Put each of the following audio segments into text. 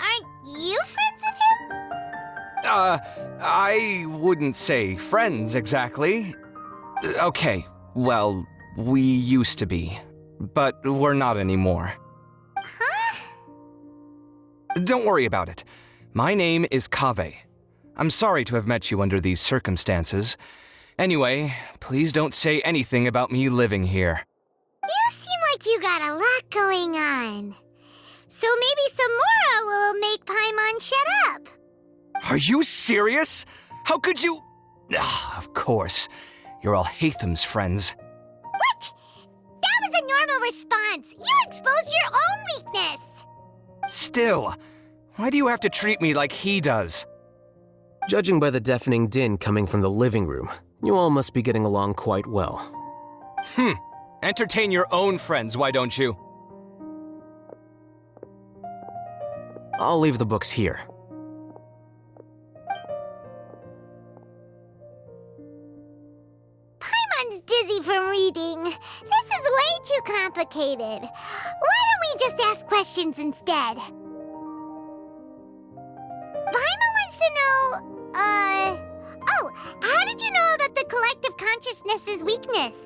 Aren't you friends with him? I wouldn't say friends exactly. Okay, well, we used to be, but we're not anymore. Huh? Don't worry about it. My name is Kaveh. I'm sorry to have met you under these circumstances. Anyway, please don't say anything about me living here. You seem like you got a lot going on. So maybe some more will make Paimon shut up. Are you serious? How could you? Of course. You're all Hatham's friends. What? That was a normal response. You exposed your own weakness. Still, why do you have to treat me like he does? Judging by the deafening din coming from the living room, you all must be getting along quite well. Entertain your own friends, why don't you? I'll leave the books here. Paimon's dizzy from reading. This is way too complicated. Why don't we just ask questions instead? Paimon wants to know, oh, how did you know about the collective consciousness's weakness?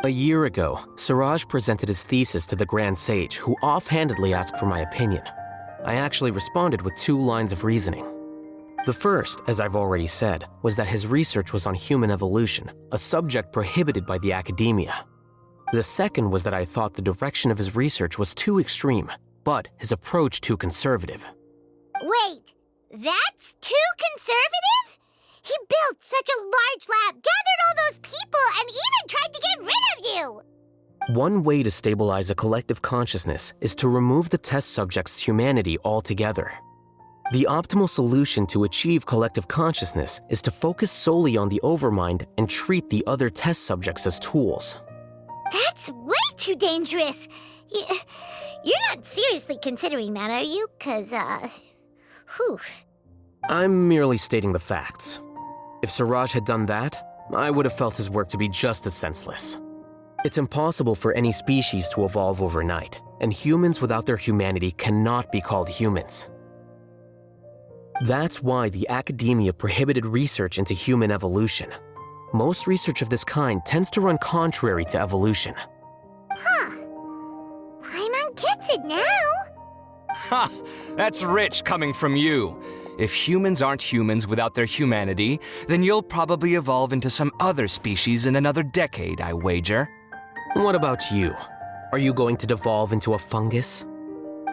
A year ago, Siraj presented his thesis to the Grand Sage, who offhandedly asked for my opinion. I actually responded with 2 lines of reasoning. The first, as I've already said, was that his research was on human evolution, a subject prohibited by the academia. The second was that I thought the direction of his research was too extreme, but his approach too conservative. Wait, that's too conservative? He built such a large lab, gathered all those people, and even tried to get rid of you! One way to stabilize a collective consciousness is to remove the test subject's humanity altogether. The optimal solution to achieve collective consciousness is to focus solely on the overmind and treat the other test subjects as tools. That's way too dangerous. You're not seriously considering that, are you? 'Cause, whew. I'm merely stating the facts. If Siraj had done that, I would have felt his work to be just as senseless. It's impossible for any species to evolve overnight, and humans without their humanity cannot be called humans. That's why the academia prohibited research into human evolution. Most research of this kind tends to run contrary to evolution. Huh. Paimon gets it now. Ha! That's rich coming from you. If humans aren't humans without their humanity, then you'll probably evolve into some other species in another decade, I wager. What about you? Are you going to devolve into a fungus?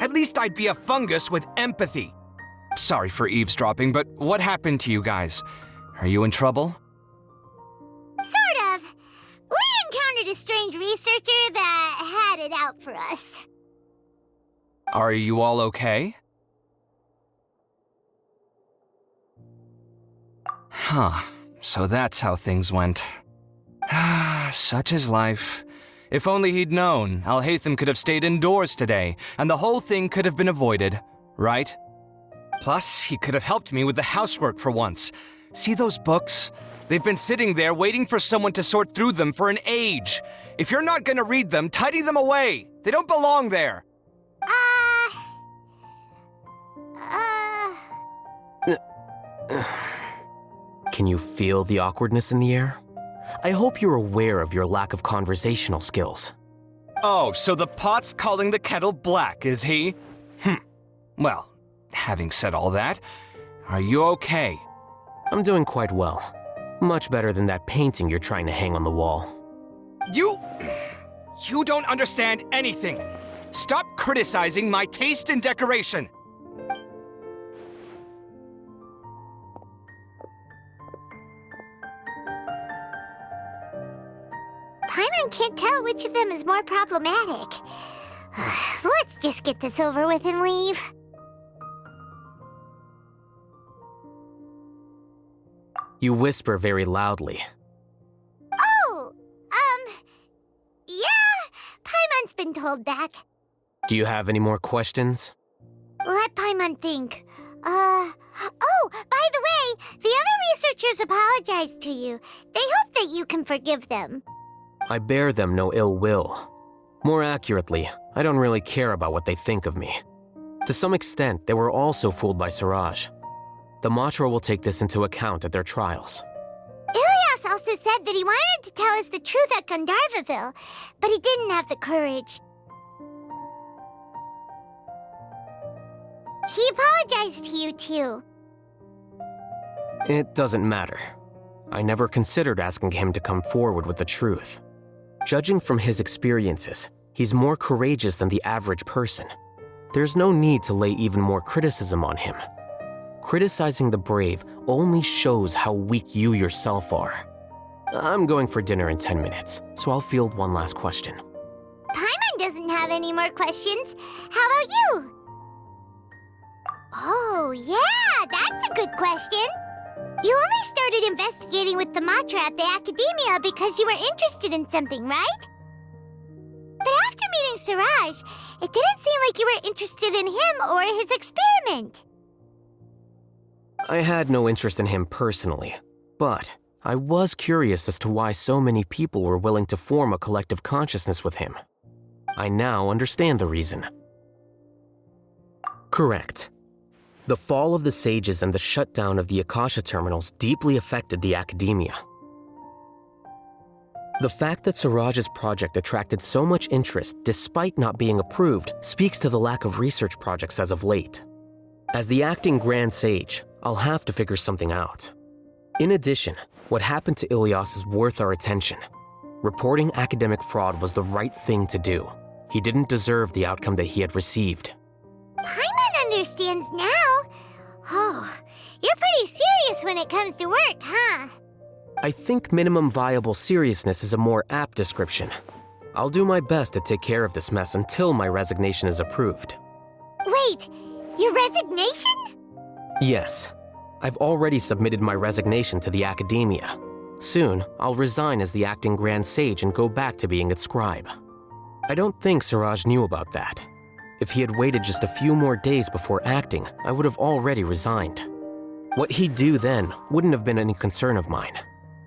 At least I'd be a fungus with empathy. Sorry for eavesdropping, but what happened to you guys? Are you in trouble? Sort of. We encountered a strange researcher that had it out for us. Are you all okay? Huh, so that's how things went. Such is life. If only he'd known, Al-Haytham could have stayed indoors today, and the whole thing could have been avoided, right? Plus, he could have helped me with the housework for once. See those books? They've been sitting there waiting for someone to sort through them for an age. If you're not gonna read them, tidy them away. They don't belong there. Can you feel the awkwardness in the air? I hope you're aware of your lack of conversational skills. Oh, so the pot's calling the kettle black, is he? Well, having said all that, are you okay? I'm doing quite well. Much better than that painting you're trying to hang on the wall. You don't understand anything. Stop criticizing my taste in decoration. Paimon can't tell which of them is more problematic. Let's just get this over with and leave. You whisper very loudly. Oh, yeah, Paimon's been told that. Do you have any more questions? Let Paimon think. Oh, by the way, the other researchers apologized to you. They hope that you can forgive them. I bear them no ill will. More accurately, I don't really care about what they think of me. To some extent, they were also fooled by Suraj. The Matra will take this into account at their trials. Ilias also said that he wanted to tell us the truth at Gandharvaville, but he didn't have the courage. He apologized to you, too. It doesn't matter. I never considered asking him to come forward with the truth. Judging from his experiences, he's more courageous than the average person. There's no need to lay even more criticism on him. Criticizing the brave only shows how weak you yourself are. I'm going for dinner in 10 minutes, so I'll field one last question. Paimon doesn't have any more questions. How about you? Oh, yeah, that's a good question. You only started investigating with the Matra at the Academia because you were interested in something, right? But after meeting Suraj, it didn't seem like you were interested in him or his experiment. I had no interest in him personally, but I was curious as to why so many people were willing to form a collective consciousness with him. I now understand the reason. Correct. The fall of the sages and the shutdown of the Akasha terminals deeply affected the Academia. The fact that Suraj's project attracted so much interest despite not being approved speaks to the lack of research projects as of late. As the acting Grand Sage, I'll have to figure something out. In addition, what happened to Ilias is worth our attention. Reporting academic fraud was the right thing to do. He didn't deserve the outcome that he had received. Paimon understands now. Oh, you're pretty serious when it comes to work, huh? I think minimum viable seriousness is a more apt description. I'll do my best to take care of this mess until my resignation is approved. Wait, your resignation? Yes. I've already submitted my resignation to the Academia. Soon, I'll resign as the acting Grand Sage and go back to being its scribe. I don't think Suraj knew about that. If he had waited just a few more days before acting, I would have already resigned. What he'd do then wouldn't have been any concern of mine.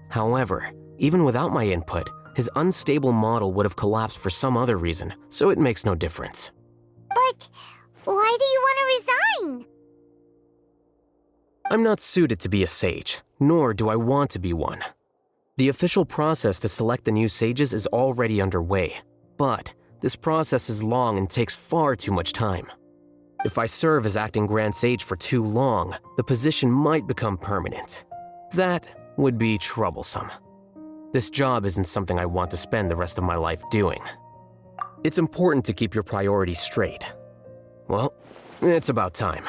However, even without my input, his unstable model would have collapsed for some other reason, so it makes no difference. But why do you want to resign? I'm not suited to be a sage, nor do I want to be one. The official process to select the new sages is already underway, but this process is long and takes far too much time. If I serve as acting Grand Sage for too long, the position might become permanent. That would be troublesome. This job isn't something I want to spend the rest of my life doing. It's important to keep your priorities straight. Well, it's about time.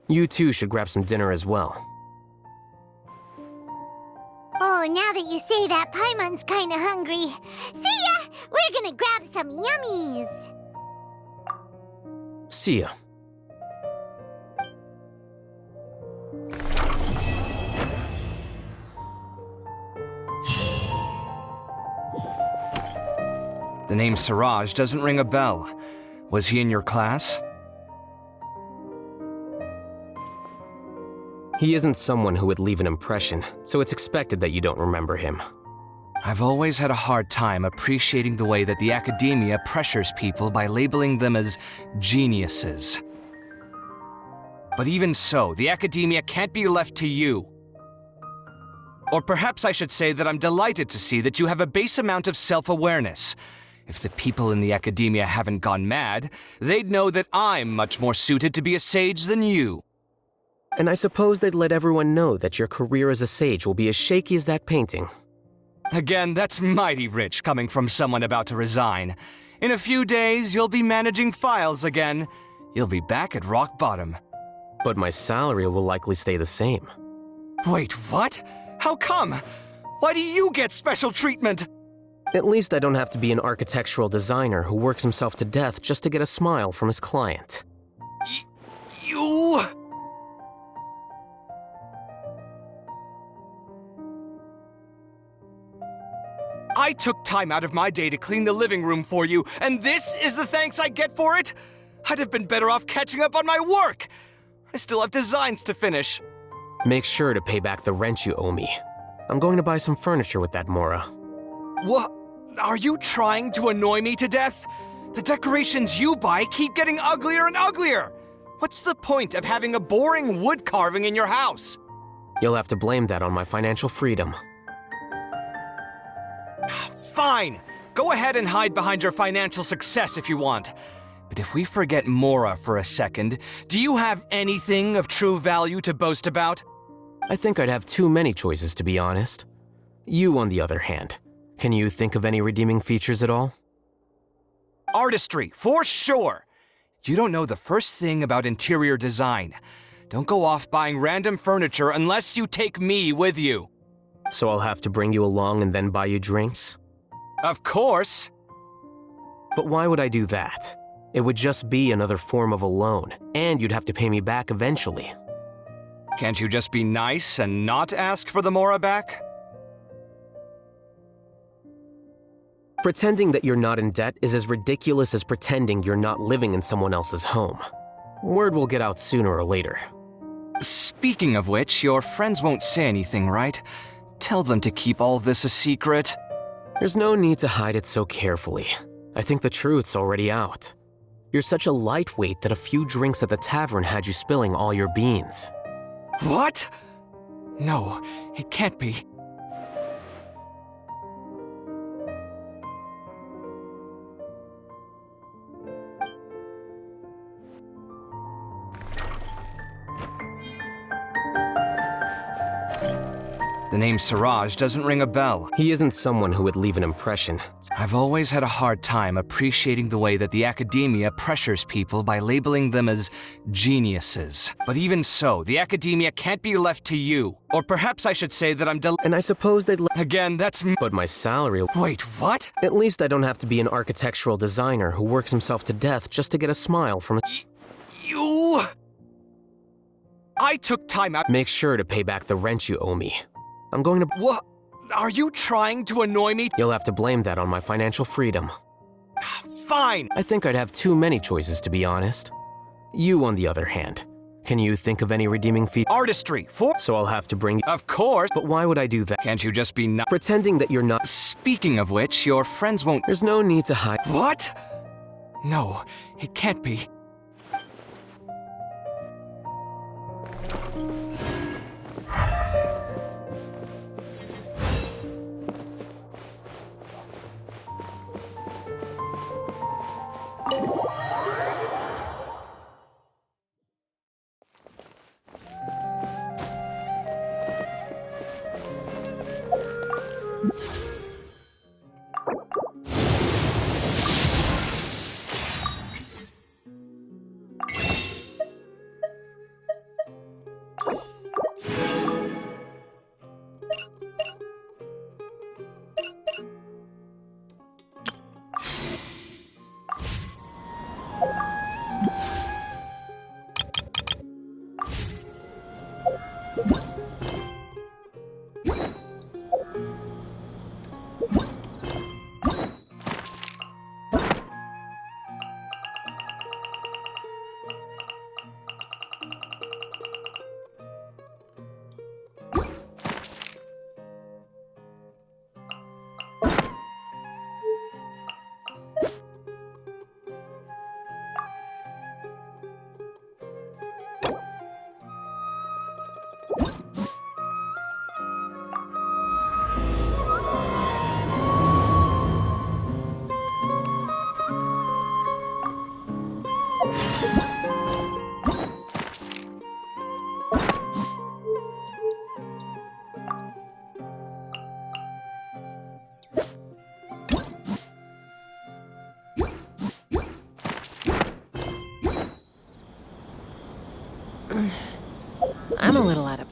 You too should grab some dinner as well. Oh, now that you say that, Paimon's kinda hungry. See ya! We're gonna grab some yummies! See ya. The name Suraj doesn't ring a bell. Was he in your class? He isn't someone who would leave an impression, so it's expected that you don't remember him. I've always had a hard time appreciating the way that the Academia pressures people by labeling them as geniuses. But even so, the Academia can't be left to you. Or perhaps I should say that I'm delighted to see that you have a base amount of self-awareness. If the people in the Academia haven't gone mad, they'd know that I'm much more suited to be a sage than you. And I suppose they'd let everyone know that your career as a sage will be as shaky as that painting. Again, that's mighty rich coming from someone about to resign. In a few days, you'll be managing files again. You'll be back at rock bottom. But my salary will likely stay the same. Wait, what? How come? Why do you get special treatment? At least I don't have to be an architectural designer who works himself to death just to get a smile from his client. You... I took time out of my day to clean the living room for you, and this is the thanks I get for it? I'd have been better off catching up on my work. I still have designs to finish. Make sure to pay back the rent you owe me. I'm going to buy some furniture with that Mora. What? Are you trying to annoy me to death? The decorations you buy keep getting uglier and uglier. What's the point of having a boring wood carving in your house? You'll have to blame that on my financial freedom. Fine! Go ahead and hide behind your financial success if you want. But if we forget Mora for a second, do you have anything of true value to boast about? I think I'd have too many choices, to be honest. You, on the other hand, can you think of any redeeming features at all? Artistry, for sure! You don't know the first thing about interior design. Don't go off buying random furniture unless you take me with you. So I'll have to bring you along and then buy you drinks? Of course! But why would I do that? It would just be another form of a loan, and you'd have to pay me back eventually. Can't you just be nice and not ask for the Mora back? Pretending that you're not in debt is as ridiculous as pretending you're not living in someone else's home. Word will get out sooner or later. Speaking of which, your friends won't say anything, right? Tell them to keep all this a secret. There's no need to hide it so carefully. I think the truth's already out. You're such a lightweight that a few drinks at the tavern had you spilling all your beans. What? No, it can't be. The name Siraj doesn't ring a bell. He isn't someone who would leave an impression. I've always had a hard time appreciating the way that the academia pressures people by labeling them as geniuses. But even so, the academia can't be left to you. Or perhaps I should say that I'm And I suppose they'd Again, that's But my salary... Wait, what? At least I don't have to be an architectural designer who works himself to death just to get a smile from a... You... I took time out... Make sure to pay back the rent you owe me. I'm going to... What? Are you trying to annoy me? You'll have to blame that on my financial freedom. Fine! I think I'd have too many choices, to be honest. You, on the other hand, can you think of any redeeming features? Artistry, for... So I'll have to bring you... Of course! But why would I do that? Can't you just be not... Pretending that you're not... Speaking of which, your friends won't... There's no need to hide... What? No, it can't be. I'm a little out of...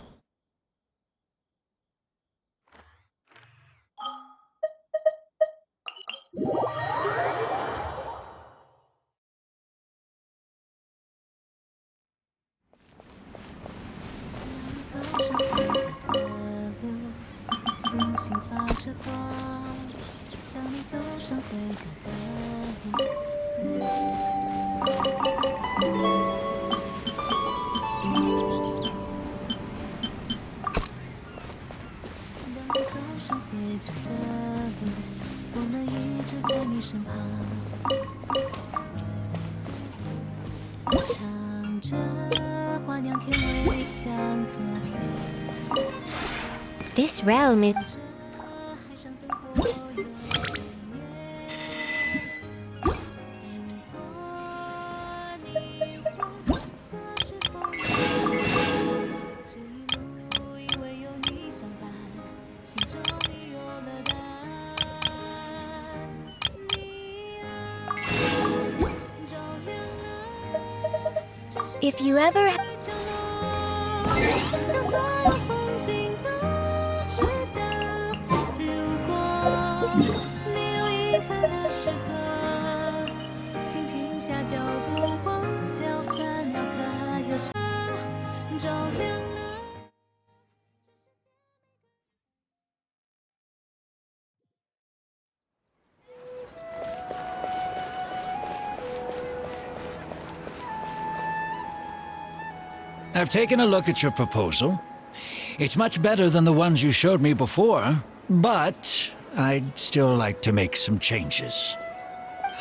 唱着 This realm is... If you ever... I've taken a look at your proposal. It's much better than the ones you showed me before, but I'd still like to make some changes.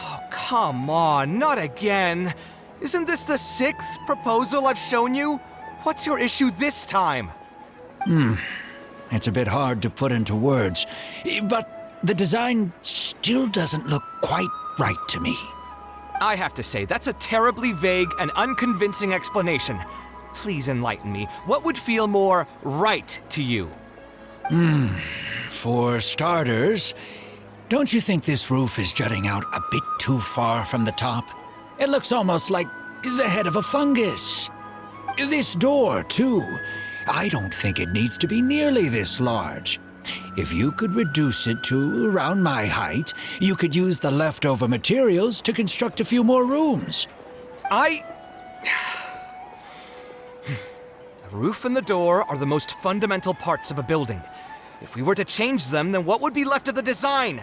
Oh, come on, not again. Isn't this the 6th proposal I've shown you? What's your issue this time? It's a bit hard to put into words, but the design still doesn't look quite right to me. I have to say, that's a terribly vague and unconvincing explanation. Please enlighten me. What would feel more right to you? For starters, don't you think this roof is jutting out a bit too far from the top? It looks almost like the head of a fungus. This door, too. I don't think it needs to be nearly this large. If you could reduce it to around my height, you could use the leftover materials to construct a few more rooms. The roof and the door are the most fundamental parts of a building. If we were to change them, then what would be left of the design?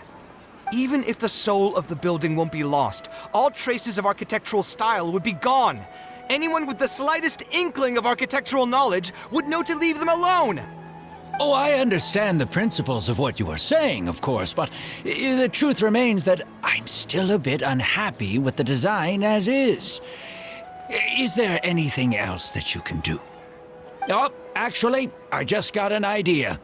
Even if the soul of the building won't be lost, all traces of architectural style would be gone. Anyone with the slightest inkling of architectural knowledge would know to leave them alone. Oh, I understand the principles of what you are saying, of course, but the truth remains that I'm still a bit unhappy with the design as is. Is there anything else that you can do? Oh, actually, I just got an idea.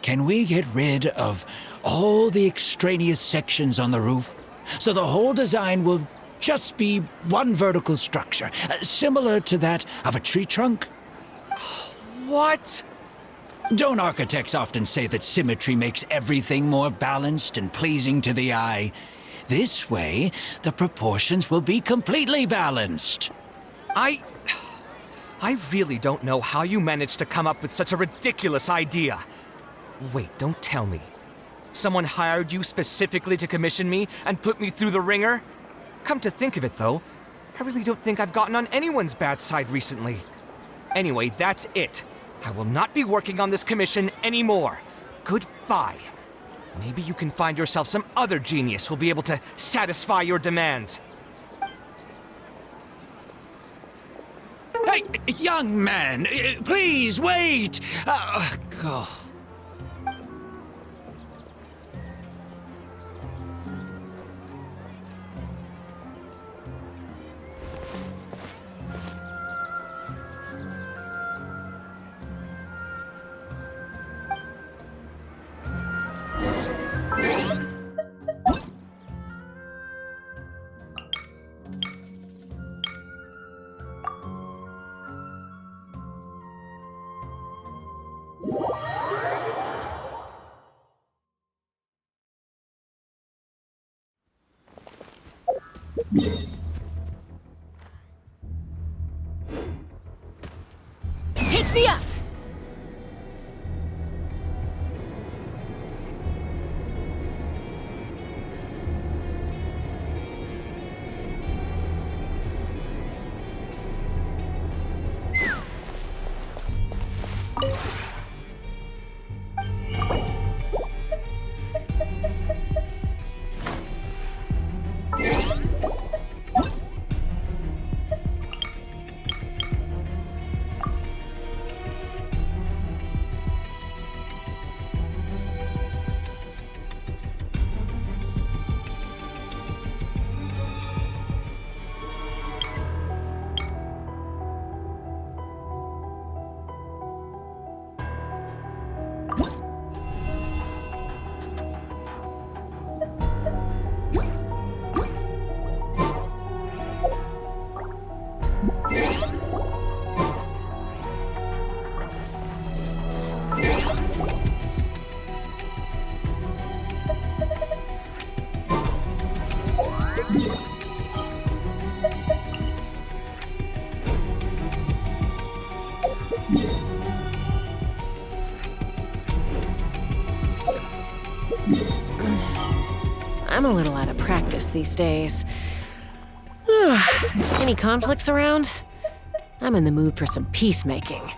Can we get rid of all the extraneous sections on the roof so the whole design will just be one vertical structure, similar to that of a tree trunk? What? Don't architects often say that symmetry makes everything more balanced and pleasing to the eye? This way, the proportions will be completely balanced. I really don't know how you managed to come up with such a ridiculous idea. Wait, don't tell me. Someone hired you specifically to commission me and put me through the ringer? Come to think of it, though, I really don't think I've gotten on anyone's bad side recently. Anyway, that's it. I will not be working on this commission anymore. Goodbye. Maybe you can find yourself some other genius who'll be able to satisfy your demands. Hey, young man, please wait! Oh. Take me up! I'm a little out of practice these days. Any conflicts around? I'm in the mood for some peacemaking.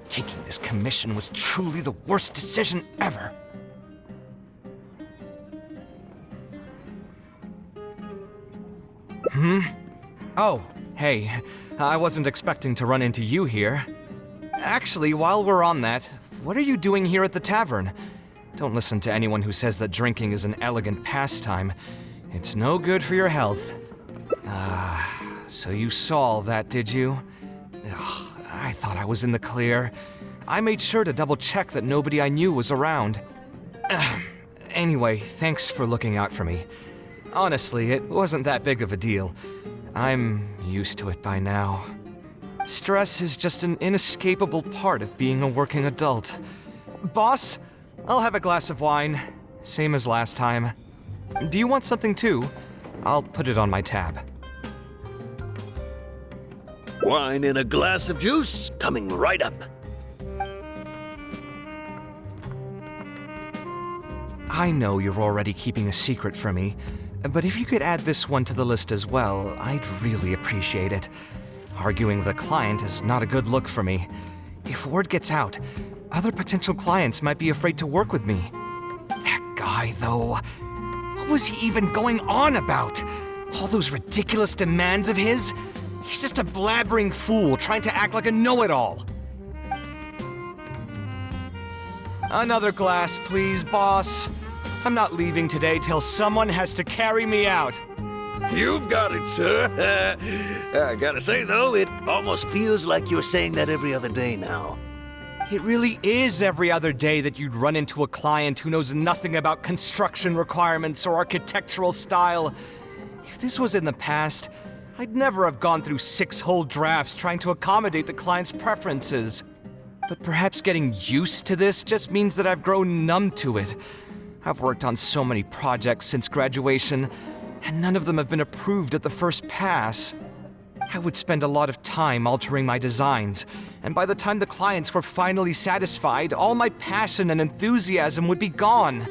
Taking this commission was truly the worst decision ever. Oh, hey. I wasn't expecting to run into you here. Actually, while we're on that, what are you doing here at the tavern? Don't listen to anyone who says that drinking is an elegant pastime. It's no good for your health. So you saw all that, did you? Ugh. I thought I was in the clear. I made sure to double-check that nobody I knew was around. Anyway, thanks for looking out for me. Honestly, it wasn't that big of a deal. I'm used to it by now. Stress is just an inescapable part of being a working adult. Boss, I'll have a glass of wine. Same as last time. Do you want something too? I'll put it on my tab. Wine in a glass of juice, coming right up. I know you're already keeping a secret from me, but if you could add this one to the list as well, I'd really appreciate it. Arguing with a client is not a good look for me. If word gets out, other potential clients might be afraid to work with me. That guy, though, what was he even going on about? All those ridiculous demands of his? He's just a blabbering fool trying to act like a know-it-all. Another glass, please, boss. I'm not leaving today till someone has to carry me out. You've got it, sir. I gotta say, though, it almost feels like you're saying that every other day now. It really is every other day that you'd run into a client who knows nothing about construction requirements or architectural style. If this was in the past, I'd never have gone through 6 whole drafts trying to accommodate the client's preferences. But perhaps getting used to this just means that I've grown numb to it. I've worked on so many projects since graduation, and none of them have been approved at the first pass. I would spend a lot of time altering my designs, and by the time the clients were finally satisfied, all my passion and enthusiasm would be gone.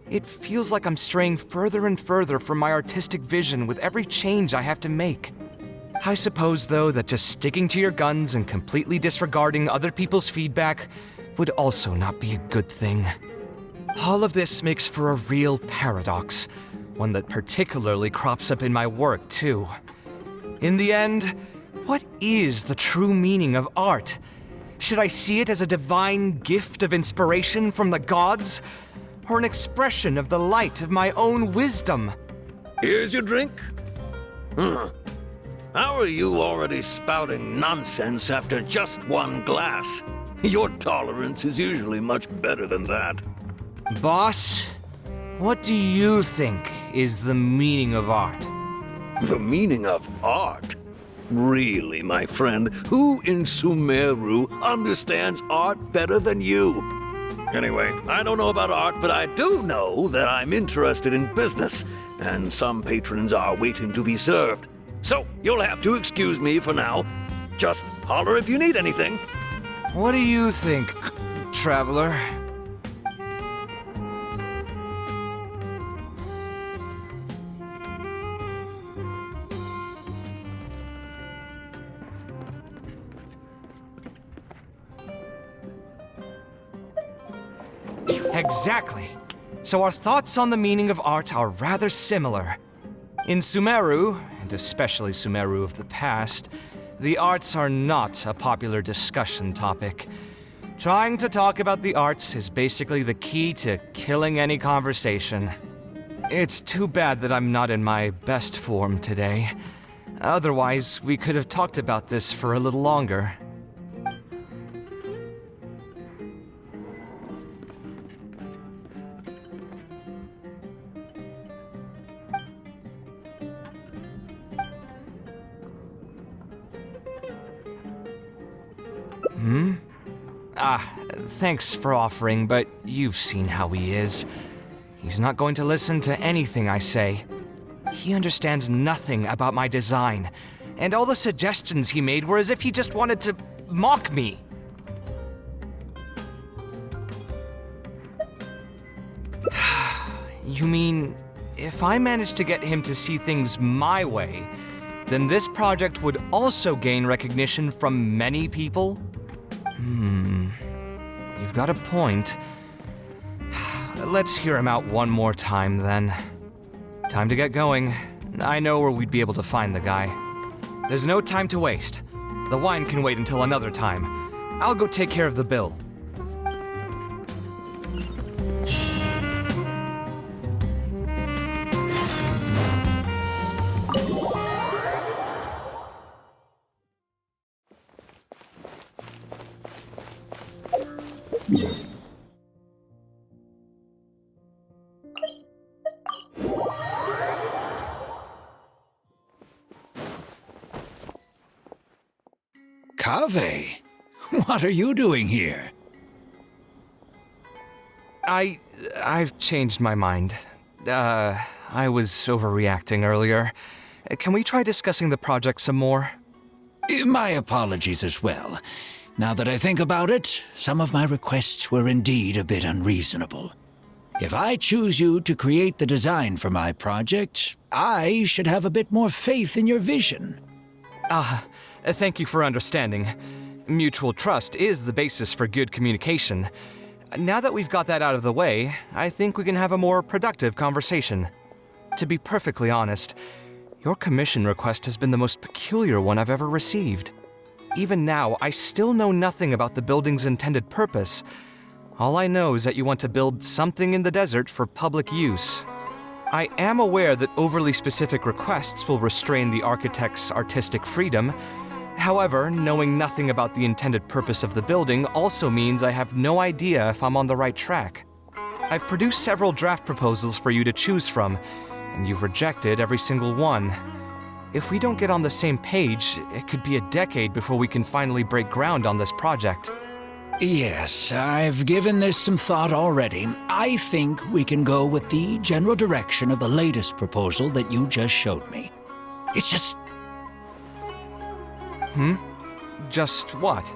It feels like I'm straying further and further from my artistic vision with every change I have to make. I suppose, though, that just sticking to your guns and completely disregarding other people's feedback would also not be a good thing. All of this makes for a real paradox, one that particularly crops up in my work, too. In the end, what is the true meaning of art? Should I see it as a divine gift of inspiration from the gods? Or an expression of the light of my own wisdom? Here's your drink. How are you already spouting nonsense after just one glass? Your tolerance is usually much better than that. Boss, what do you think is the meaning of art? The meaning of art? Really, my friend, who in Sumeru understands art better than you? Anyway, I don't know about art, but I do know that I'm interested in business, and some patrons are waiting to be served. So, you'll have to excuse me for now. Just holler if you need anything. What do you think, traveler? Exactly. So our thoughts on the meaning of art are rather similar. In Sumeru, and especially Sumeru of the past, the arts are not a popular discussion topic. Trying to talk about the arts is basically the key to killing any conversation. It's too bad that I'm not in my best form today. Otherwise, we could have talked about this for a little longer. Thanks for offering, but you've seen how he is. He's not going to listen to anything I say. He understands nothing about my design, and all the suggestions he made were as if he just wanted to mock me. You mean, if I managed to get him to see things my way, then this project would also gain recognition from many people? You've got a point. Let's hear him out one more time, then. Time to get going. I know where we'd be able to find the guy. There's no time to waste. The wine can wait until another time. I'll go take care of the bill. Kaveh, what are you doing here? I've changed my mind. I was overreacting earlier. Can we try discussing the project some more? My apologies as well. Now that I think about it, some of my requests were indeed a bit unreasonable. If I choose you to create the design for my project, I should have a bit more faith in your vision. Thank you for understanding. Mutual trust is the basis for good communication. Now that we've got that out of the way, I think we can have a more productive conversation. To be perfectly honest, your commission request has been the most peculiar one I've ever received. Even now, I still know nothing about the building's intended purpose. All I know is that you want to build something in the desert for public use. I am aware that overly specific requests will restrain the architect's artistic freedom. However, knowing nothing about the intended purpose of the building also means I have no idea if I'm on the right track. I've produced several draft proposals for you to choose from, and you've rejected every single one. If we don't get on the same page, it could be a decade before we can finally break ground on this project. Yes, I've given this some thought already. I think we can go with the general direction of the latest proposal that you just showed me. It's just... Just what?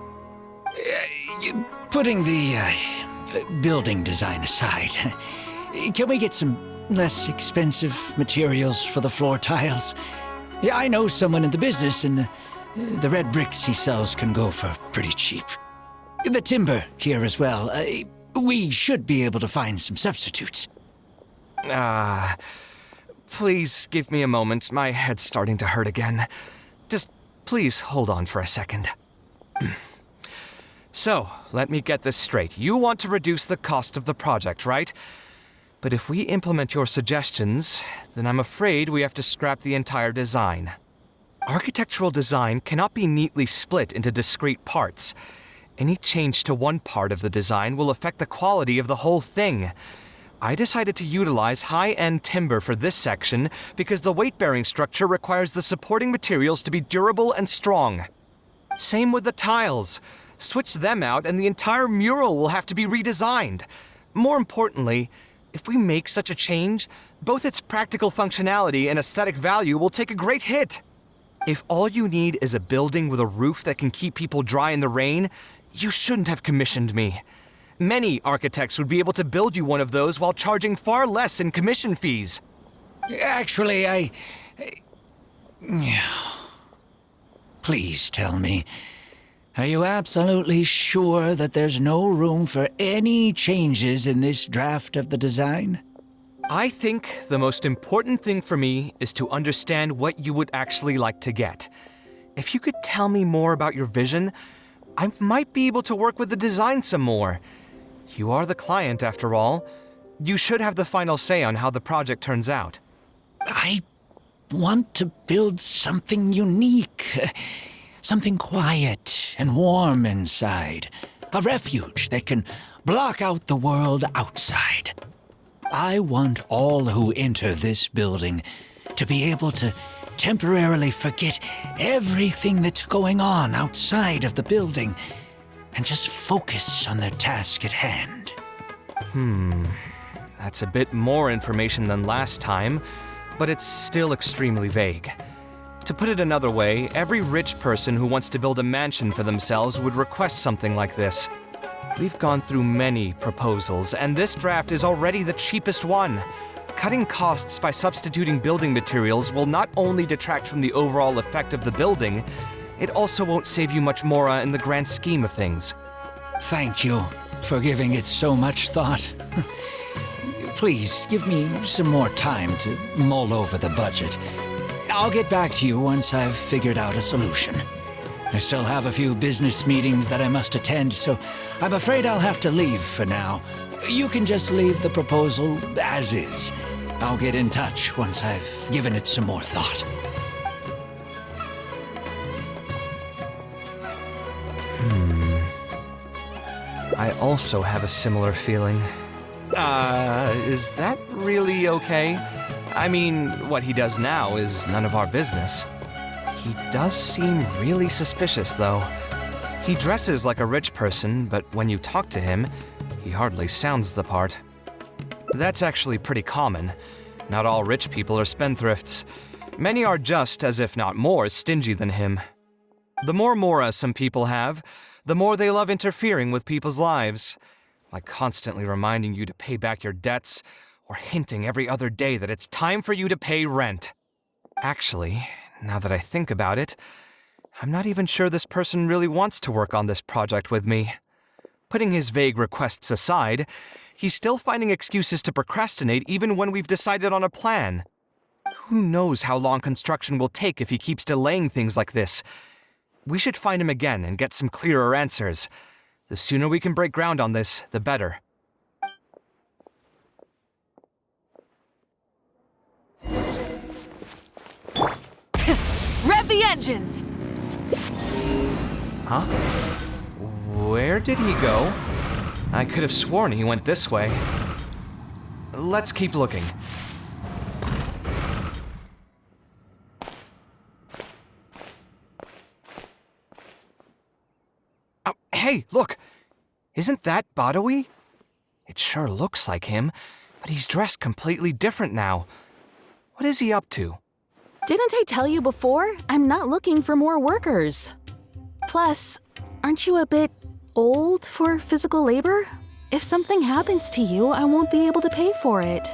Putting the building design aside, can we get some less expensive materials for the floor tiles? Yeah, I know someone in the business, and the red bricks he sells can go for pretty cheap. The timber here as well. We should be able to find some substitutes. Please give me a moment. My head's starting to hurt again. Just please hold on for a second. So, let me get this straight. You want to reduce the cost of the project, right? But if we implement your suggestions, then I'm afraid we have to scrap the entire design. Architectural design cannot be neatly split into discrete parts. Any change to one part of the design will affect the quality of the whole thing. I decided to utilize high-end timber for this section because the weight-bearing structure requires the supporting materials to be durable and strong. Same with the tiles. Switch them out and the entire mural will have to be redesigned. More importantly, if we make such a change, both its practical functionality and aesthetic value will take a great hit. If all you need is a building with a roof that can keep people dry in the rain, you shouldn't have commissioned me. Many architects would be able to build you one of those while charging far less in commission fees. Actually, Please tell me, Are you absolutely sure that there's no room for any changes in this draft of the design? I think the most important thing for me is to understand what you would actually like to get. If you could tell me more about your vision, I might be able to work with the design some more. You are the client, after all. You should have the final say on how the project turns out. I want to build something unique. Something quiet and warm inside. A refuge that can block out the world outside. I want all who enter this building to be able to temporarily forget everything that's going on outside of the building and just focus on their task at hand. That's a bit more information than last time, but it's still extremely vague. To put it another way, every rich person who wants to build a mansion for themselves would request something like this. We've gone through many proposals, and this draft is already the cheapest one. Cutting costs by substituting building materials will not only detract from the overall effect of the building, it also won't save you much more in the grand scheme of things. Thank you for giving it so much thought. Please give me some more time to mull over the budget. I'll get back to you once I've figured out a solution. I still have a few business meetings that I must attend, so I'm afraid I'll have to leave for now. You can just leave the proposal as is. I'll get in touch once I've given it some more thought. I also have a similar feeling. Is that really okay? I mean, what he does now is none of our business. He does seem really suspicious, though. He dresses like a rich person, but when you talk to him, he hardly sounds the part. That's actually pretty common. Not all rich people are spendthrifts. Many are just, as if not more, stingy than him. The more mora some people have, the more they love interfering with people's lives. Like constantly reminding you to pay back your debts, or hinting every other day that it's time for you to pay rent. Actually, now that I think about it, I'm not even sure this person really wants to work on this project with me. Putting his vague requests aside, he's still finding excuses to procrastinate even when we've decided on a plan. Who knows how long construction will take if he keeps delaying things like this? We should find him again and get some clearer answers. The sooner we can break ground on this, the better. Rev the engines! Huh? Where did he go? I could have sworn he went this way. Let's keep looking. Oh, hey, look! Isn't that Badawi? It sure looks like him, but he's dressed completely different now. What is he up to? Didn't I tell you before? I'm not looking for more workers. Plus, aren't you a bit old for physical labor? If something happens to you, I won't be able to pay for it.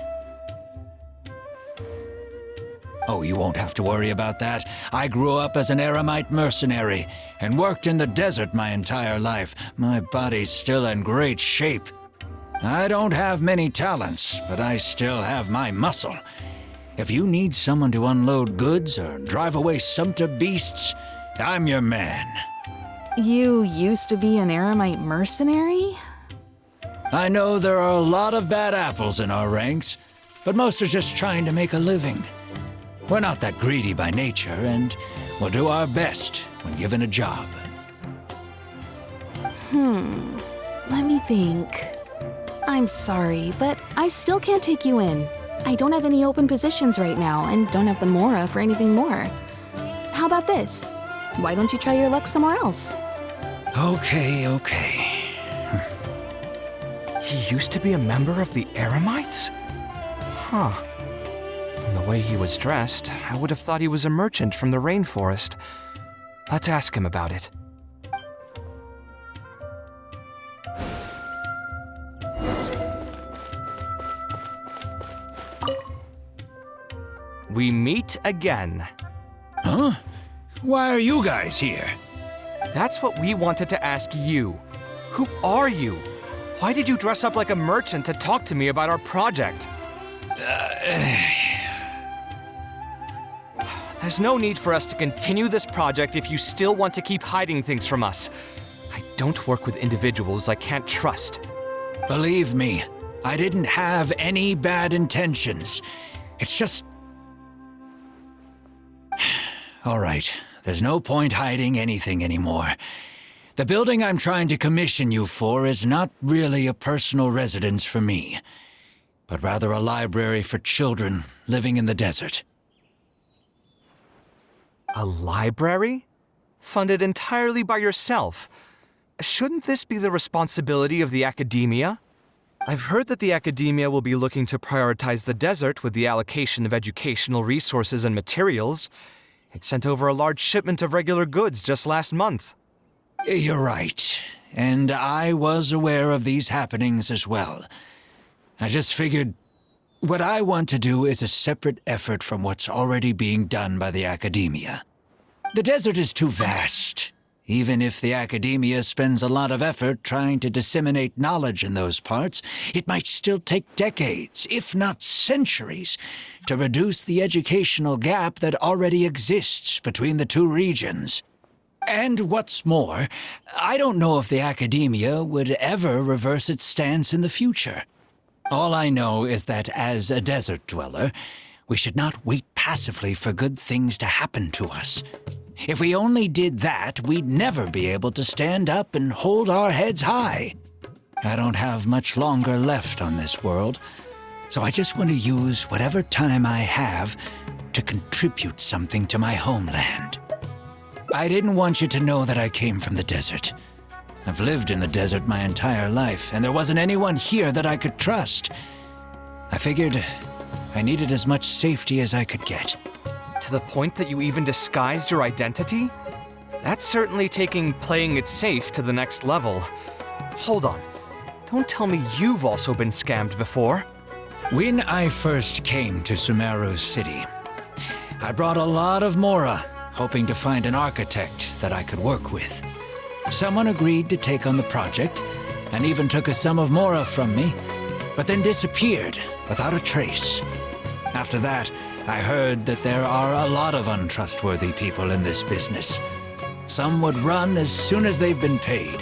Oh, you won't have to worry about that. I grew up as an Eremite mercenary and worked in the desert my entire life. My body's still in great shape. I don't have many talents, but I still have my muscle. If you need someone to unload goods or drive away sumpter beasts, I'm your man. You used to be an Eremite mercenary? I know there are a lot of bad apples in our ranks, but most are just trying to make a living. We're not that greedy by nature, and we'll do our best when given a job. Let me think. I'm sorry, but I still can't take you in. I don't have any open positions right now, and don't have the mora for anything more. How about this? Why don't you try your luck somewhere else? Okay. He used to be a member of the Eremites? Huh. From the way he was dressed, I would have thought he was a merchant from the rainforest. Let's ask him about it. We meet again. Huh? Why are you guys here? That's what we wanted to ask you. Who are you? Why did you dress up like a merchant to talk to me about our project? There's no need for us to continue this project if you still want to keep hiding things from us. I don't work with individuals I can't trust. Believe me, I didn't have any bad intentions. It's just... All right, there's no point hiding anything anymore. The building I'm trying to commission you for is not really a personal residence for me, but rather a library for children living in the desert. A library? Funded entirely by yourself? Shouldn't this be the responsibility of the academia? I've heard that the academia will be looking to prioritize the desert with the allocation of educational resources and materials. It sent over a large shipment of regular goods just last month. You're right, and I was aware of these happenings as well. I just figured what I want to do is a separate effort from what's already being done by the academia. The desert is too vast. Even if the academia spends a lot of effort trying to disseminate knowledge in those parts, it might still take decades, if not centuries, to reduce the educational gap that already exists between the two regions. And what's more, I don't know if the academia would ever reverse its stance in the future. All I know is that as a desert dweller, we should not wait passively for good things to happen to us. If we only did that, we'd never be able to stand up and hold our heads high. I don't have much longer left on this world, so I just want to use whatever time I have to contribute something to my homeland. I didn't want you to know that I came from the desert. I've lived in the desert my entire life, and there wasn't anyone here that I could trust. I figured I needed as much safety as I could get. To the point that you even disguised your identity? That's certainly taking playing it safe to the next level. Hold on. Don't tell me you've also been scammed before. When I first came to Sumeru City, I brought a lot of Mora, hoping to find an architect that I could work with. Someone agreed to take on the project, and even took a sum of Mora from me, but then disappeared without a trace. After that, I heard that there are a lot of untrustworthy people in this business. Some would run as soon as they've been paid,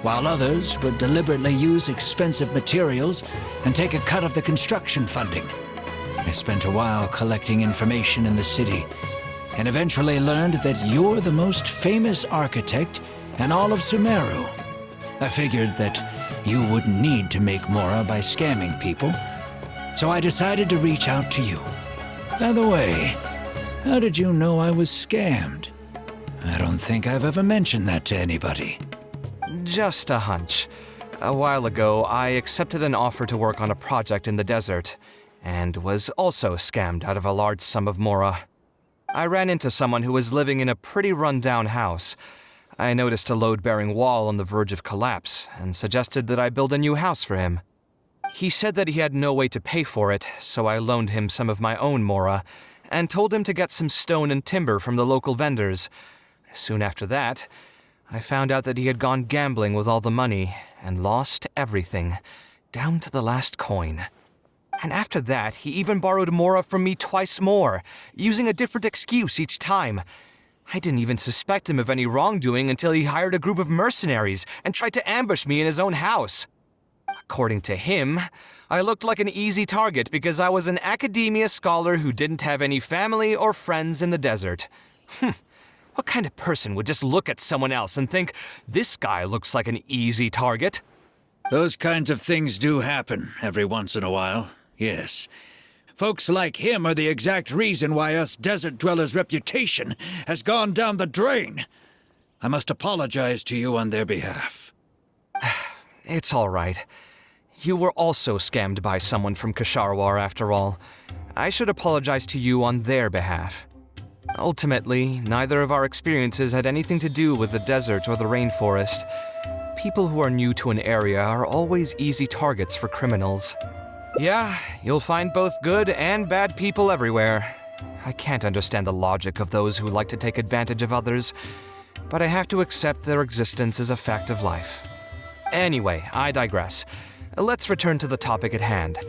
while others would deliberately use expensive materials and take a cut of the construction funding. I spent a while collecting information in the city, and eventually learned that you're the most famous architect in all of Sumeru. I figured that you wouldn't need to make Mora by scamming people, so I decided to reach out to you. By the way, how did you know I was scammed? I don't think I've ever mentioned that to anybody. Just a hunch. A while ago, I accepted an offer to work on a project in the desert, and was also scammed out of a large sum of Mora. I ran into someone who was living in a pretty run-down house. I noticed a load-bearing wall on the verge of collapse, and suggested that I build a new house for him. He said that he had no way to pay for it, so I loaned him some of my own Mora, and told him to get some stone and timber from the local vendors. Soon after that, I found out that he had gone gambling with all the money, and lost everything, down to the last coin. And after that, he even borrowed Mora from me twice more, using a different excuse each time. I didn't even suspect him of any wrongdoing until he hired a group of mercenaries and tried to ambush me in his own house. According to him, I looked like an easy target because I was an academia scholar who didn't have any family or friends in the desert. What kind of person would just look at someone else and think, this guy looks like an easy target? Those kinds of things do happen every once in a while, yes. Folks like him are the exact reason why us desert dwellers' reputation has gone down the drain. I must apologize to you on their behalf. It's all right. You were also scammed by someone from Kasharwar after all. I should apologize to you on their behalf. Ultimately, neither of our experiences had anything to do with the desert or the rainforest. People who are new to an area are always easy targets for criminals. Yeah, you'll find both good and bad people everywhere. I can't understand the logic of those who like to take advantage of others. but I have to accept their existence as a fact of life. Anyway, I digress. Let's return to the topic at hand.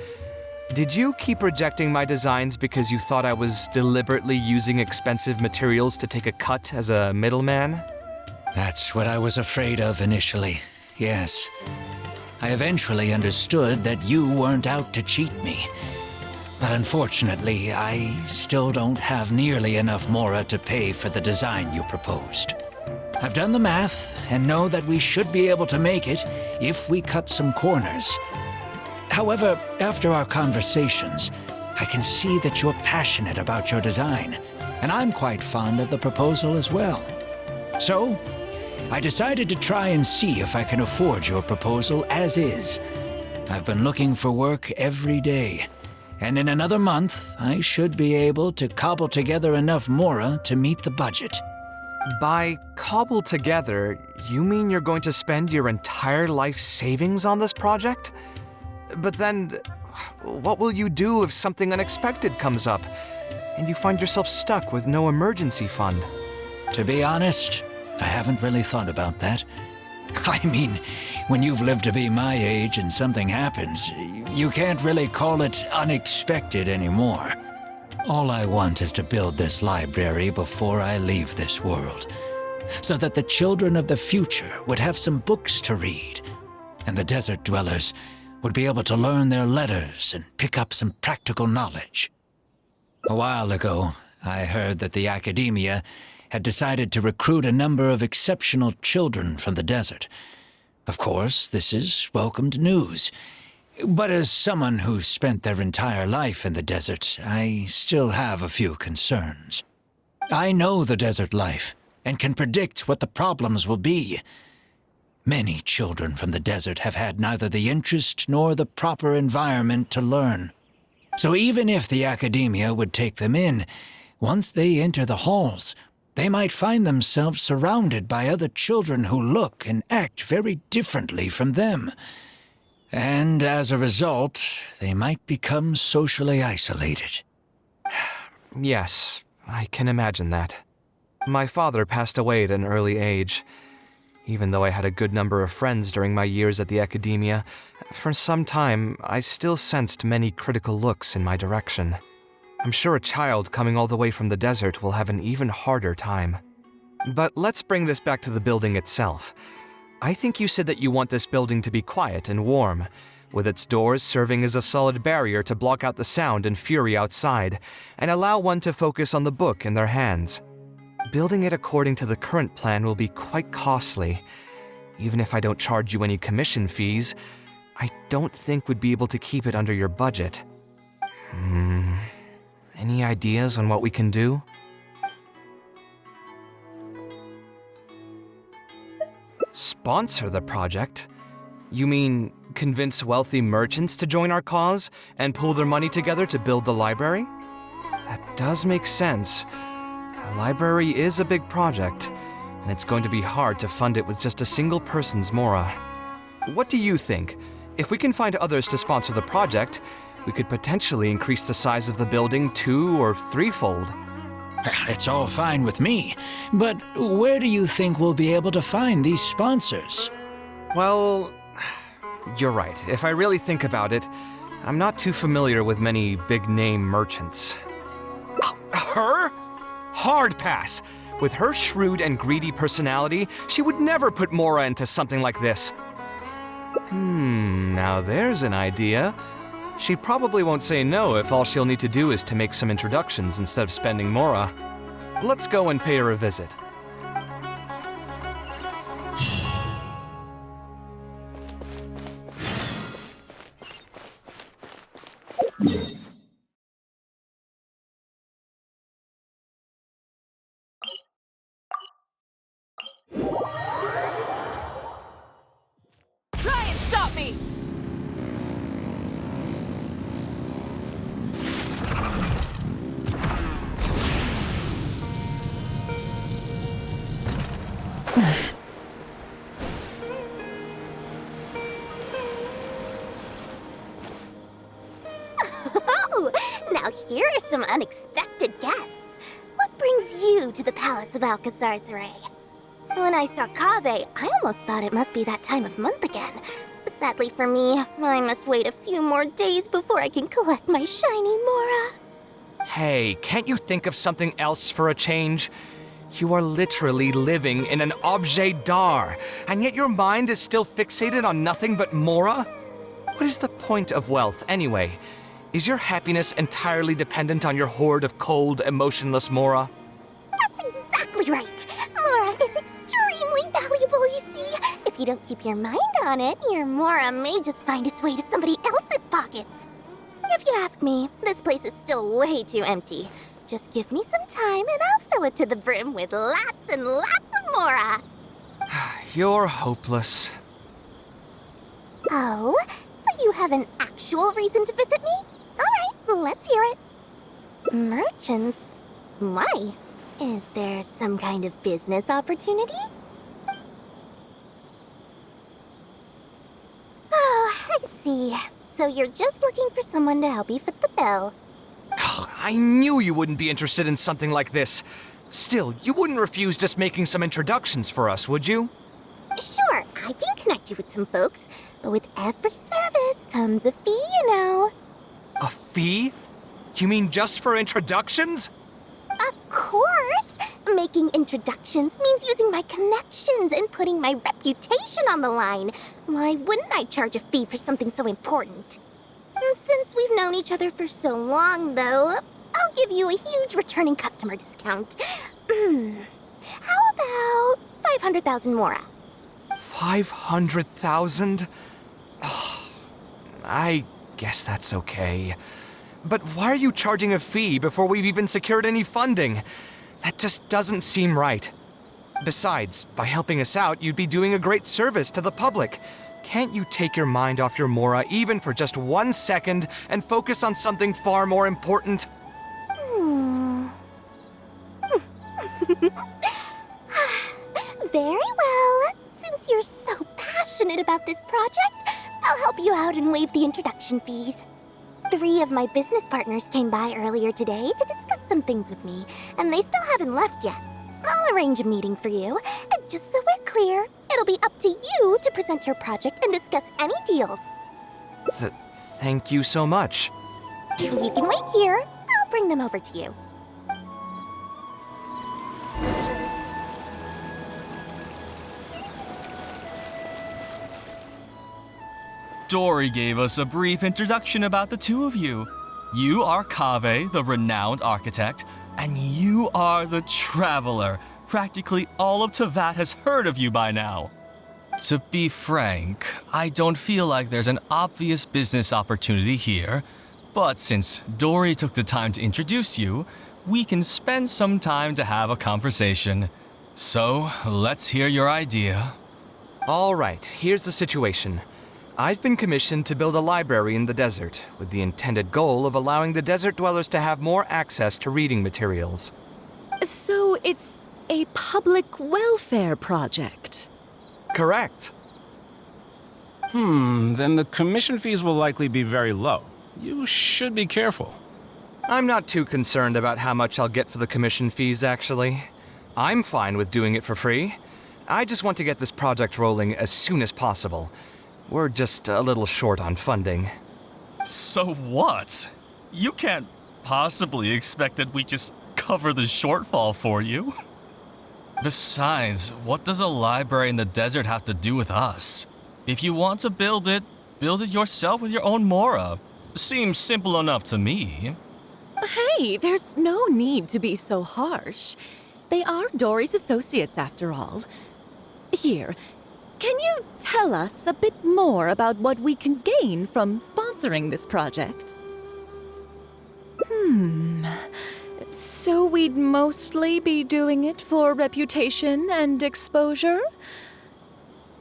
Did you keep rejecting my designs because you thought I was deliberately using expensive materials to take a cut as a middleman? That's what I was afraid of initially, yes. I eventually understood that you weren't out to cheat me. But unfortunately, I still don't have nearly enough mora to pay for the design you proposed. I've done the math and know that we should be able to make it if we cut some corners. However, after our conversations, I can see that you're passionate about your design, and I'm quite fond of the proposal as well. So, I decided to try and see if I can afford your proposal as is. I've been looking for work every day, and in another month, I should be able to cobble together enough mora to meet the budget. By cobble together, you mean you're going to spend your entire life savings on this project? But then, what will you do if something unexpected comes up, and you find yourself stuck with no emergency fund? To be honest, I haven't really thought about that. I mean, when you've lived to be my age and something happens, you can't really call it unexpected anymore. All I want is to build this library before I leave this world, so that the children of the future would have some books to read, and the desert dwellers would be able to learn their letters and pick up some practical knowledge. A while ago, I heard that the academia had decided to recruit a number of exceptional children from the desert. Of course, this is welcomed news. But as someone who spent their entire life in the desert, I still have a few concerns. I know the desert life and can predict what the problems will be. Many children from the desert have had neither the interest nor the proper environment to learn. So even if the academia would take them in, once they enter the halls, they might find themselves surrounded by other children who look and act very differently from them. And as a result, they might become socially isolated. Yes, I can imagine that. My father passed away at an early age. Even though I had a good number of friends during my years at the academia, for some time I still sensed many critical looks in my direction. I'm sure a child coming all the way from the desert will have an even harder time. But let's bring this back to the building itself. I think you said that you want this building to be quiet and warm, with its doors serving as a solid barrier to block out the sound and fury outside, and allow one to focus on the book in their hands. Building it according to the current plan will be quite costly. Even if I don't charge you any commission fees, I don't think we'd be able to keep it under your budget. Any ideas on what we can do? Sponsor the project? You mean convince wealthy merchants to join our cause and pool their money together to build the library? That does make sense. A library is a big project, and it's going to be hard to fund it with just a single person's mora. What do you think? If we can find others to sponsor the project, we could potentially increase the size of the building 2- or 3-fold. It's all fine with me, but where do you think we'll be able to find these sponsors? Well, you're right. If I really think about it, I'm not too familiar with many big-name merchants. Her? Hard pass. With her shrewd and greedy personality, she would never put mora into something like this. Now there's an idea. She probably won't say no if all she'll need to do is to make some introductions instead of spending mora. Let's go and pay her a visit. Try and stop me! Oh, now here are some unexpected guests. What brings you to the Palace of Alcazar's Ray? When I saw Kaveh, I almost thought it must be that time of month again. Sadly for me, I must wait a few more days before I can collect my shiny Mora. Hey, can't you think of something else for a change? You are literally living in an objet d'art, and yet your mind is still fixated on nothing but Mora? What is the point of wealth, anyway? Is your happiness entirely dependent on your hoard of cold, emotionless Mora? That's exactly right. Mora is extremely valuable, you see. If you don't keep your mind on it, your Mora may just find its way to somebody else's pockets. If you ask me, this place is still way too empty. Just give me some time and I'll fill it to the brim with lots and lots of Mora. You're hopeless. Oh, so you have an actual reason to visit me? All right, let's hear it. Merchants? Why? Is there some kind of business opportunity? Oh, I see. So you're just looking for someone to help you fit the bill. I knew you wouldn't be interested in something like this. Still, you wouldn't refuse just making some introductions for us, would you? Sure, I can connect you with some folks, but with every service comes a fee, you know. A fee? You mean just for introductions? Of course! Making introductions means using my connections and putting my reputation on the line. Why wouldn't I charge a fee for something so important? And since we've known each other for so long, though, I'll give you a huge returning customer discount. How about 500,000 Mora? 500,000? I guess that's okay. But why are you charging a fee before we've even secured any funding? That just doesn't seem right. Besides, by helping us out, you'd be doing a great service to the public. Can't you take your mind off your Mora even for just 1 second and focus on something far more important? Very well. Since you're so passionate about this project, I'll help you out and waive the introduction fees. 3 of my business partners came by earlier today to discuss some things with me, and they still haven't left yet. I'll arrange a meeting for you, and just so we're clear, it'll be up to you to present your project and discuss any deals. Thank you so much. You can wait here. I'll bring them over to you. Dory gave us a brief introduction about the two of you. You are Kaveh, the renowned architect, and you are the traveler. Practically all of Teyvat has heard of you by now. To be frank, I don't feel like there's an obvious business opportunity here, but since Dory took the time to introduce you, we can spend some time to have a conversation. So, let's hear your idea. All right, here's the situation. I've been commissioned to build a library in the desert, with the intended goal of allowing the desert dwellers to have more access to reading materials. So it's a public welfare project? Correct. Then the commission fees will likely be very low. You should be careful. I'm not too concerned about how much I'll get for the commission fees, actually. I'm fine with doing it for free. I just want to get this project rolling as soon as possible. We're just a little short on funding. So what? You can't possibly expect that we just cover the shortfall for you. Besides, what does a library in the desert have to do with us? If you want to build it yourself with your own Mora. Seems simple enough to me. Hey, there's no need to be so harsh. They are Dory's associates, after all. Here, can you tell us a bit more about what we can gain from sponsoring this project? So we'd mostly be doing it for reputation and exposure?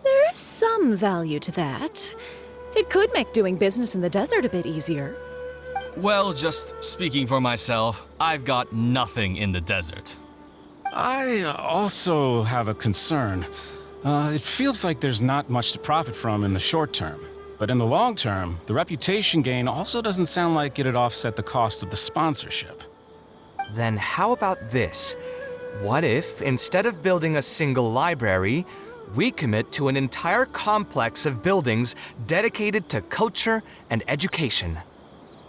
There is some value to that. It could make doing business in the desert a bit easier. Well, just speaking for myself, I've got nothing in the desert. I also have a concern. It feels like there's not much to profit from in the short term. But in the long term, the reputation gain also doesn't sound like it'd offset the cost of the sponsorship. Then how about this? What if, instead of building a single library, we commit to an entire complex of buildings dedicated to culture and education?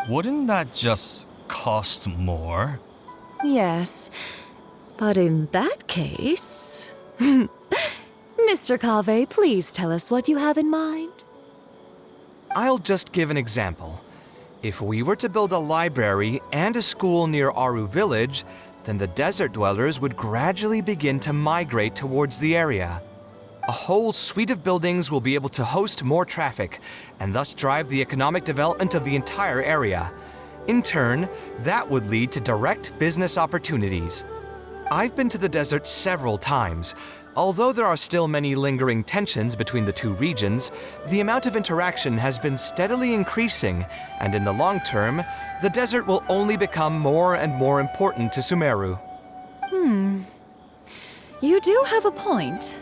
Wouldn't that just cost more? Yes, but in that case... Mr. Kave, please tell us what you have in mind. I'll just give an example. If we were to build a library and a school near Aru Village, then the desert dwellers would gradually begin to migrate towards the area. A whole suite of buildings will be able to host more traffic, and thus drive the economic development of the entire area. In turn, that would lead to direct business opportunities. I've been to the desert several times. Although there are still many lingering tensions between the two regions, the amount of interaction has been steadily increasing, and in the long term, the desert will only become more and more important to Sumeru. You do have a point.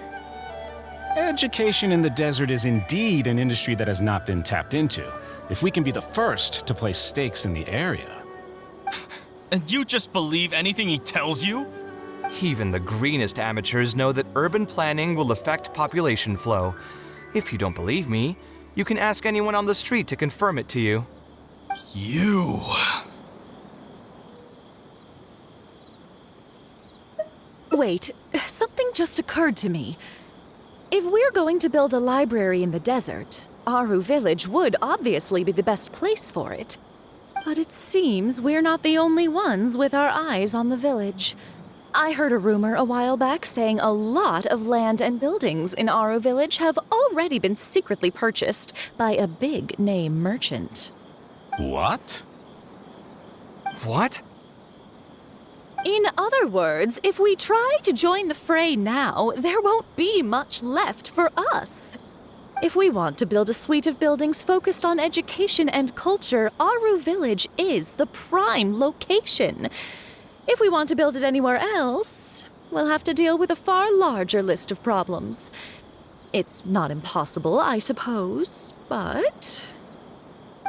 Education in the desert is indeed an industry that has not been tapped into. If we can be the first to place stakes in the area. And you just believe anything he tells you? Even the greenest amateurs know that urban planning will affect population flow. If you don't believe me, you can ask anyone on the street to confirm it to you. You... Wait, something just occurred to me. If we're going to build a library in the desert, Aru Village would obviously be the best place for it. But it seems we're not the only ones with our eyes on the village. I heard a rumor a while back saying a lot of land and buildings in Aru Village have already been secretly purchased by a big-name merchant. What? What? In other words, if we try to join the fray now, there won't be much left for us. If we want to build a suite of buildings focused on education and culture, Aru Village is the prime location. If we want to build it anywhere else, we'll have to deal with a far larger list of problems. It's not impossible, I suppose, but...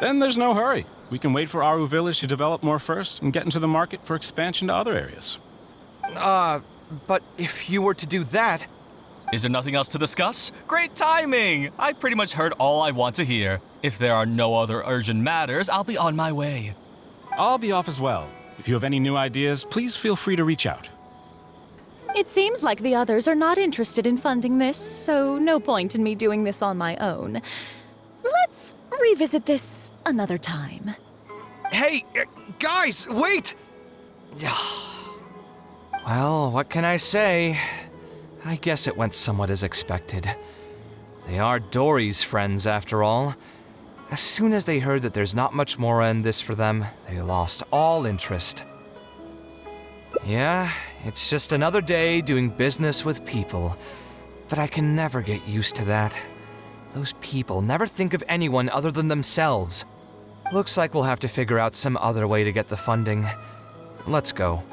Then there's no hurry. We can wait for Aru Village to develop more first and get into the market for expansion to other areas. But if you were to do that... Is there nothing else to discuss? Great timing! I pretty much heard all I want to hear. If there are no other urgent matters, I'll be on my way. I'll be off as well. If you have any new ideas, please feel free to reach out. It seems like the others are not interested in funding this, so no point in me doing this on my own. Let's revisit this another time. Hey, guys, wait! Well, what can I say? I guess it went somewhat as expected. They are Dory's friends, after all. As soon as they heard that there's not much more in this for them, they lost all interest. Yeah, it's just another day doing business with people. But I can never get used to that. Those people never think of anyone other than themselves. Looks like we'll have to figure out some other way to get the funding. Let's go.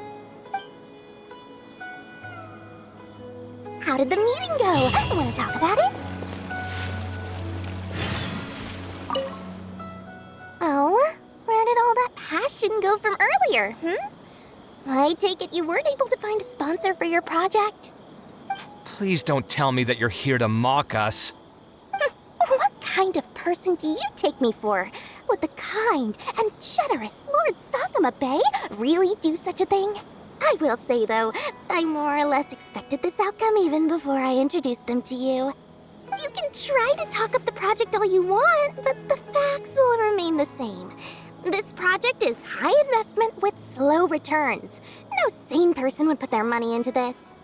How did the meeting go? Want to talk about it? Oh, where did all that passion go from earlier, I take it you weren't able to find a sponsor for your project? Please don't tell me that you're here to mock us. What kind of person do you take me for? Would the kind and generous Lord Sakuma Bay really do such a thing? I will say, though, I more or less expected this outcome even before I introduced them to you. You can try to talk up the project all you want, but the facts will remain the same. This project is high investment with slow returns. No sane person would put their money into this.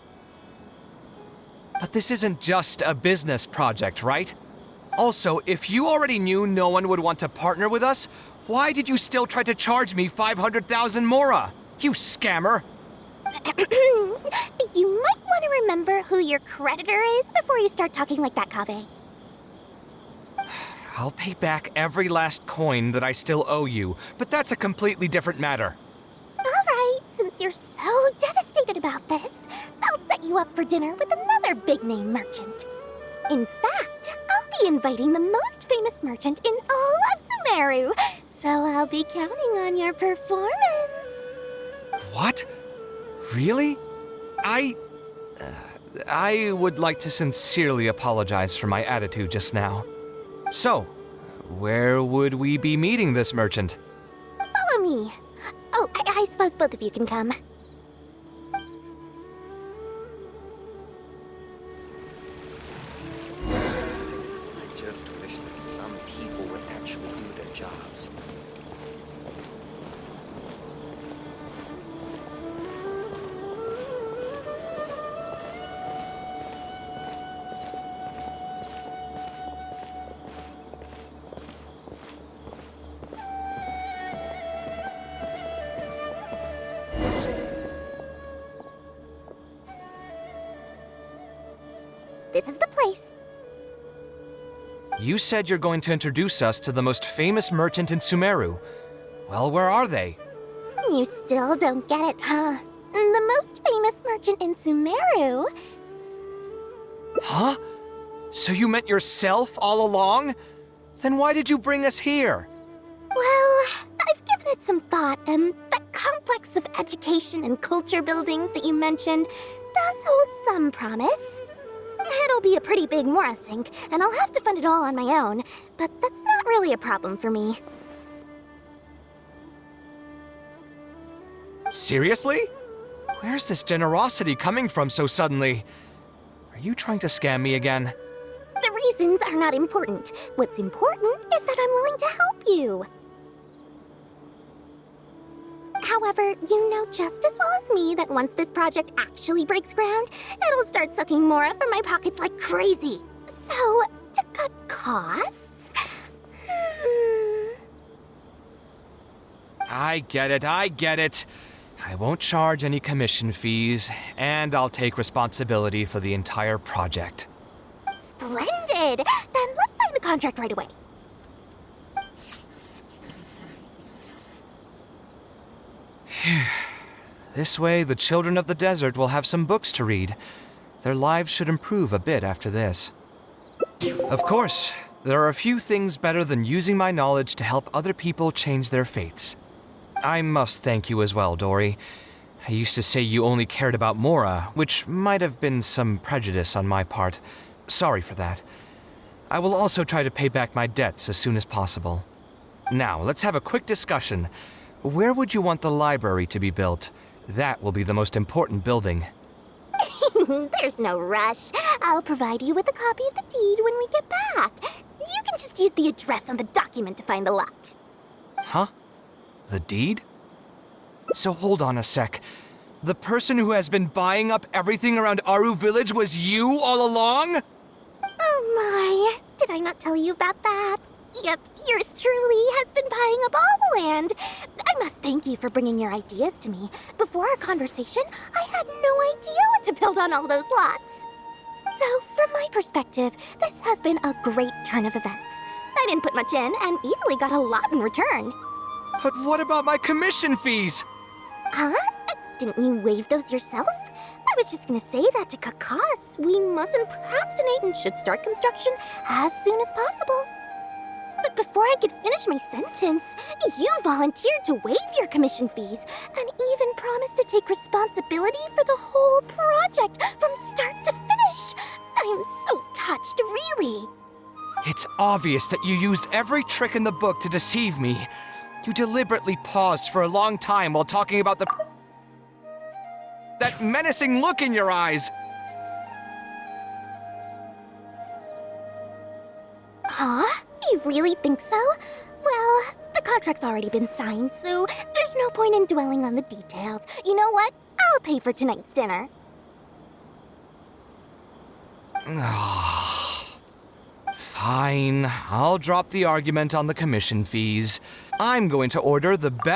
But this isn't just a business project, right? Also, if you already knew no one would want to partner with us, why did you still try to charge me 500,000 mora? You scammer! You might want to remember who your creditor is before you start talking like that, Kave. I'll pay back every last coin that I still owe you, but that's a completely different matter. Alright, since you're so devastated about this, I'll set you up for dinner with another big-name merchant. In fact, I'll be inviting the most famous merchant in all of Sumeru, so I'll be counting on your performance. What? Really? I would like to sincerely apologize for my attitude just now. So, where would we be meeting this merchant? Follow me. Oh, I suppose both of you can come. I just wish that some people would actually do their jobs. This is the place. You said you're going to introduce us to the most famous merchant in Sumeru. Well, where are they? You still don't get it, huh? The most famous merchant in Sumeru. Huh? So you meant yourself all along? Then why did you bring us here? Well, I've given it some thought, and that complex of education and culture buildings that you mentioned does hold some promise. It'll be a pretty big Mora sink, and I'll have to fund it all on my own, but that's not really a problem for me. Seriously? Where's this generosity coming from so suddenly? Are you trying to scam me again? The reasons are not important. What's important is that I'm willing to help you. However, you know just as well as me that once this project actually breaks ground, it'll start sucking Mora from my pockets like crazy. So, to cut costs... I get it. I won't charge any commission fees, and I'll take responsibility for the entire project. Splendid! Then let's sign the contract right away. This way, the children of the desert will have some books to read. Their lives should improve a bit after this. Of course, there are a few things better than using my knowledge to help other people change their fates. I must thank you as well, Dory. I used to say you only cared about Mora, which might have been some prejudice on my part. Sorry for that. I will also try to pay back my debts as soon as possible. Now, let's have a quick discussion. Where would you want the library to be built? That will be the most important building. There's no rush. I'll provide you with a copy of the deed when we get back. You can just use the address on the document to find the lot. Huh? The deed? So hold on a sec. The person who has been buying up everything around Aru Village was you all along? Oh my, did I not tell you about that? Yep, yours truly has been buying up all the land. I must thank you for bringing your ideas to me. Before our conversation, I had no idea what to build on all those lots. So, from my perspective, this has been a great turn of events. I didn't put much in and easily got a lot in return. But what about my commission fees? Huh? Didn't you waive those yourself? I was just gonna say that to cut costs. We mustn't procrastinate and should start construction as soon as possible. But before I could finish my sentence, you volunteered to waive your commission fees and even promised to take responsibility for the whole project from start to finish. I'm so touched, really. It's obvious that you used every trick in the book to deceive me. You deliberately paused for a long time while talking about that menacing look in your eyes. Huh? You really think so? Well, the contract's already been signed, so there's no point in dwelling on the details. You know what? I'll pay for tonight's dinner. Fine, I'll drop the argument on the commission fees. I'm going to order the best